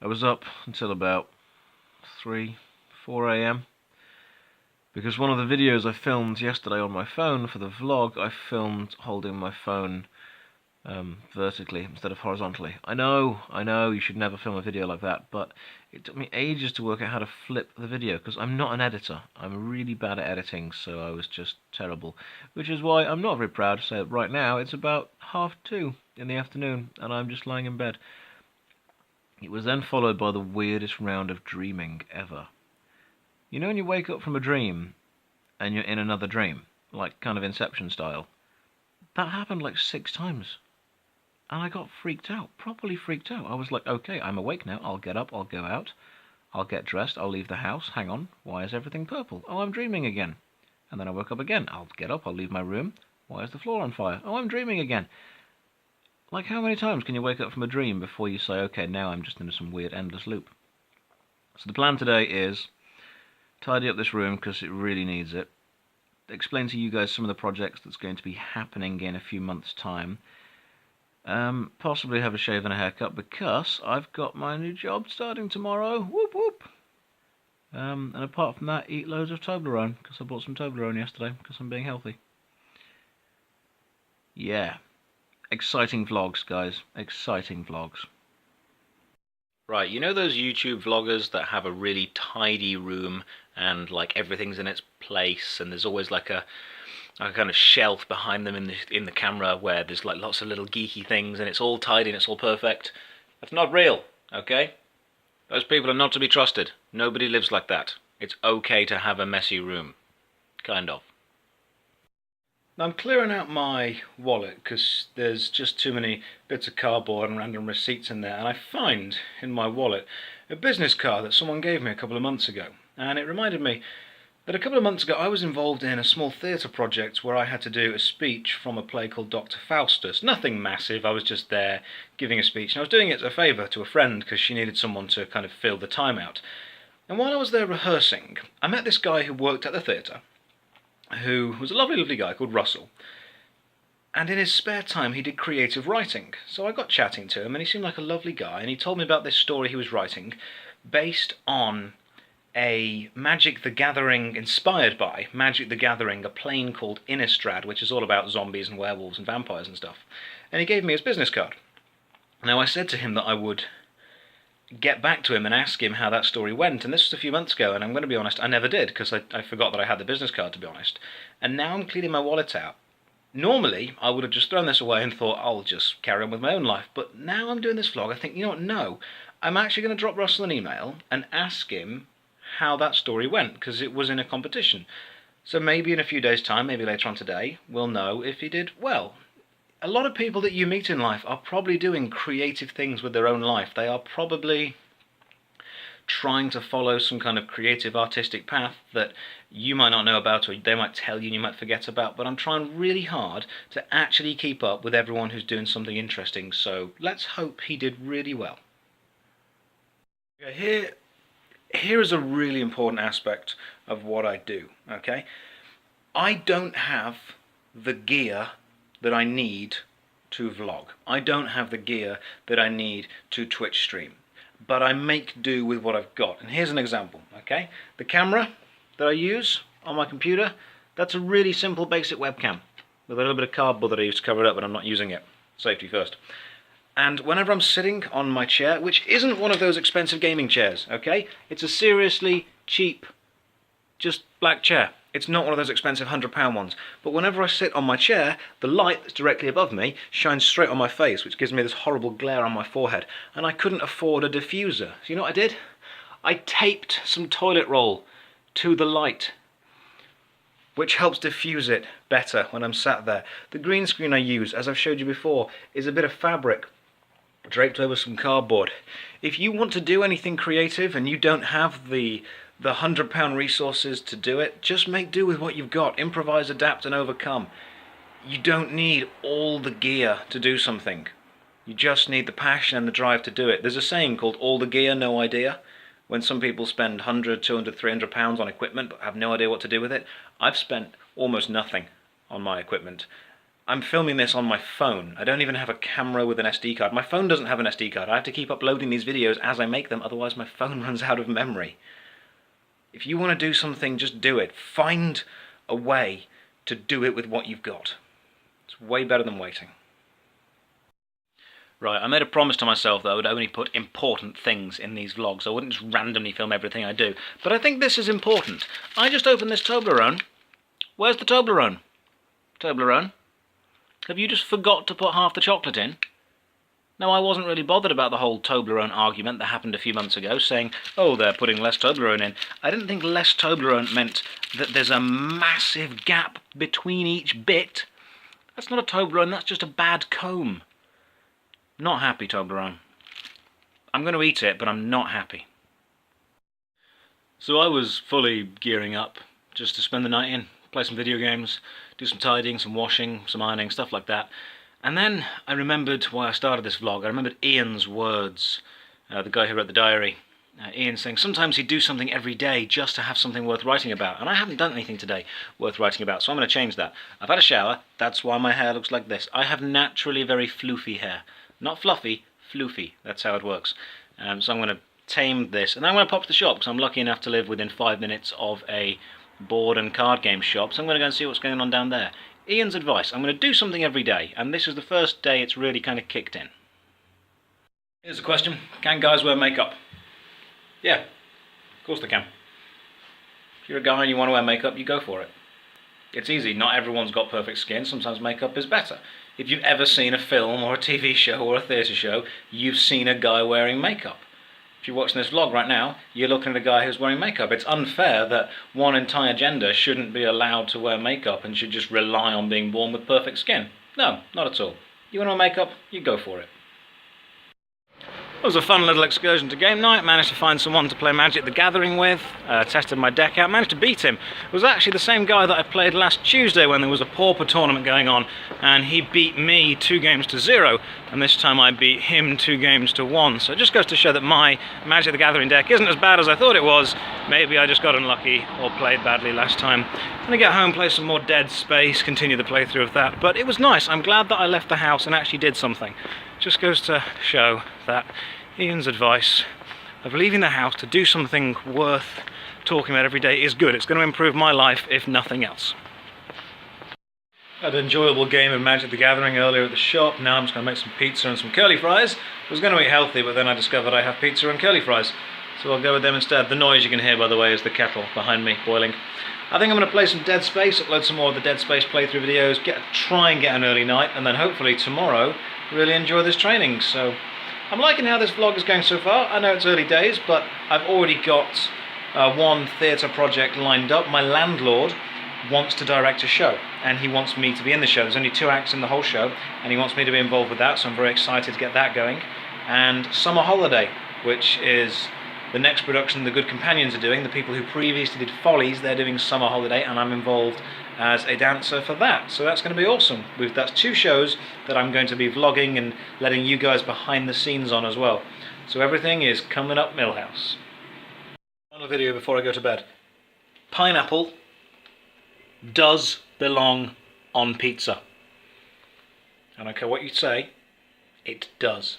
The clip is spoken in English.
I was up until about 3, 4 a.m. because one of the videos I filmed yesterday on my phone for the vlog, I filmed holding my phone vertically instead of horizontally. I know, you should never film a video like that, but it took me ages to work out how to flip the video because I'm not an editor. I'm really bad at editing, so I was just terrible. Which is why I'm not very proud to say that right now it's about 2:30 in the afternoon and I'm just lying in bed. It was then followed by the weirdest round of dreaming ever. You know when you wake up from a dream and you're in another dream, like kind of Inception style? That happened like 6 times. And I got freaked out, properly freaked out. I was like, okay, I'm awake now, I'll get up, I'll go out, I'll get dressed, I'll leave the house, hang on, why is everything purple? Oh, I'm dreaming again. And then I woke up again, I'll get up, I'll leave my room, why is the floor on fire? Oh, I'm dreaming again. Like, how many times can you wake up from a dream before you say, okay, now I'm just in some weird endless loop? So the plan today is tidy up this room because it really needs it. Explain to you guys some of the projects that's going to be happening in a few months' time. Possibly have a shave and a haircut because I've got my new job starting tomorrow. Whoop whoop. And apart from that, eat loads of Toblerone because I bought some Toblerone yesterday because I'm being healthy. Yeah. Exciting vlogs, guys. Exciting vlogs. Right, you know those YouTube vloggers that have a really tidy room and like everything's in its place and there's always like a kind of shelf behind them in the camera where there's like lots of little geeky things and it's all tidy and it's all perfect? That's not real, okay? Those people are not to be trusted. Nobody lives like that. It's okay to have a messy room. Kind of. I'm clearing out my wallet because there's just too many bits of cardboard and random receipts in there, and I find in my wallet a business card that someone gave me a couple of months ago, and it reminded me that a couple of months ago I was involved in a small theatre project where I had to do a speech from a play called Dr. Faustus. Nothing massive, I was just there giving a speech, and I was doing it as a favour to a friend because she needed someone to kind of fill the time out. And while I was there rehearsing, I met this guy who worked at the theatre, who was a lovely guy called Russell, and in his spare time he did creative writing. So I got chatting to him and he seemed like a lovely guy, and he told me about this story he was writing based on a Magic the Gathering, inspired by Magic the Gathering, a plane called Innistrad, which is all about zombies and werewolves and vampires and stuff. And he gave me his business card. Now I said to him that I would get back to him and ask him how that story went, and this was a few months ago, and I'm going to be honest, I never did, because I forgot that I had the business card, to be honest. And now I'm cleaning my wallet out. Normally, I would have just thrown this away and thought, I'll just carry on with my own life, but now I'm doing this vlog, I think, you know what, no. I'm actually going to drop Russell an email and ask him how that story went, because it was in a competition. So maybe in a few days' time, maybe later on today, we'll know if he did well. A lot of people that you meet in life are probably doing creative things with their own life. They are probably trying to follow some kind of creative artistic path that you might not know about, or they might tell you and you might forget about, but I'm trying really hard to actually keep up with everyone who's doing something interesting, so let's hope he did really well. Here is a really important aspect of what I do, okay? I don't have the gear that I need to vlog. I don't have the gear that I need to Twitch stream, but I make do with what I've got. And here's an example, okay? The camera that I use on my computer, that's a really simple basic webcam with a little bit of cardboard that I use to cover it up when I'm not using it. Safety first. And whenever I'm sitting on my chair, which isn't one of those expensive gaming chairs, okay? It's a seriously cheap, just black chair. It's not one of those expensive £100 ones. But whenever I sit on my chair, the light that's directly above me shines straight on my face, which gives me this horrible glare on my forehead. And I couldn't afford a diffuser. So you know what I did? I taped some toilet roll to the light, which helps diffuse it better when I'm sat there. The green screen I use, as I've showed you before, is a bit of fabric draped over some cardboard. If you want to do anything creative and you don't have the £100 resources to do it, just make do with what you've got. Improvise, adapt and overcome. You don't need all the gear to do something. You just need the passion and the drive to do it. There's a saying called all the gear, no idea. When some people spend £100, £200, £300 on equipment but have no idea what to do with it, I've spent almost nothing on my equipment. I'm filming this on my phone. I don't even have a camera with an SD card. My phone doesn't have an SD card. I have to keep uploading these videos as I make them, otherwise my phone runs out of memory. If you want to do something, just do it. Find a way to do it with what you've got. It's way better than waiting. Right, I made a promise to myself that I would only put important things in these vlogs. I wouldn't just randomly film everything I do. But I think this is important. I just opened this Toblerone. Where's the Toblerone? Toblerone? Have you just forgot to put half the chocolate in? No, I wasn't really bothered about the whole Toblerone argument that happened a few months ago, saying, oh, they're putting less Toblerone in. I didn't think less Toblerone meant that there's a massive gap between each bit. That's not a Toblerone, that's just a bad comb. Not happy, Toblerone. I'm going to eat it, but I'm not happy. So I was fully gearing up just to spend the night in, play some video games, do some tidying, some washing, some ironing, stuff like that. And then I remembered why I started this vlog. I remembered Ian's words, the guy who wrote the diary. Ian saying sometimes he'd do something every day just to have something worth writing about. And I haven't done anything today worth writing about, so I'm going to change that. I've had a shower, that's why my hair looks like this. I have naturally very floofy hair. Not fluffy, floofy. That's how it works. So I'm going to tame this. And then I'm going to pop to the shop, because I'm lucky enough to live within 5 minutes of a board and card game shop. So I'm going to go and see what's going on down there. Ian's advice, I'm going to do something every day, and this is the first day it's really kind of kicked in. Here's a question, can guys wear makeup? Yeah, of course they can. If you're a guy and you want to wear makeup, you go for it. It's easy, not everyone's got perfect skin, sometimes makeup is better. If you've ever seen a film or a TV show or a theatre show, you've seen a guy wearing makeup. If you're watching this vlog right now, you're looking at a guy who's wearing makeup. It's unfair that one entire gender shouldn't be allowed to wear makeup and should just rely on being born with perfect skin. No, not at all. You want to wear makeup, you go for it. It was a fun little excursion to game night, managed to find someone to play Magic the Gathering with, tested my deck out, managed to beat him. It was actually the same guy that I played last Tuesday when there was a pauper tournament going on, and he beat me 2-0, and this time I beat him 2-1. So it just goes to show that my Magic the Gathering deck isn't as bad as I thought it was. Maybe I just got unlucky or played badly last time. I'm going to get home, play some more Dead Space, continue the playthrough of that, but it was nice. I'm glad that I left the house and actually did something. Just goes to show that Ian's advice of leaving the house to do something worth talking about every day is good. It's going to improve my life, if nothing else. Had an enjoyable game of Magic the Gathering earlier at the shop. Now I'm just going to make some pizza and some curly fries. I was going to eat healthy, but then I discovered I have pizza and curly fries, so I'll go with them instead. The noise you can hear, by the way, is the kettle behind me boiling. I think I'm going to play some Dead Space, upload some more of the Dead Space playthrough videos, try and get an early night, and then hopefully tomorrow really enjoy this training. So I'm liking how this vlog is going so far. I know it's early days, but I've already got one theatre project lined up. My landlord wants to direct a show, and he wants me to be in the show. There's only 2 acts in the whole show, and he wants me to be involved with that, so I'm very excited to get that going. And Summer Holiday, which is the next production the Good Companions are doing. The people who previously did Follies, they're doing Summer Holiday, and I'm involved as a dancer for that. So that's going to be awesome. That's 2 shows that I'm going to be vlogging and letting you guys behind the scenes on as well. So everything is coming up Millhouse. Final video before I go to bed. Pineapple does belong on pizza. I don't care what you say, it does.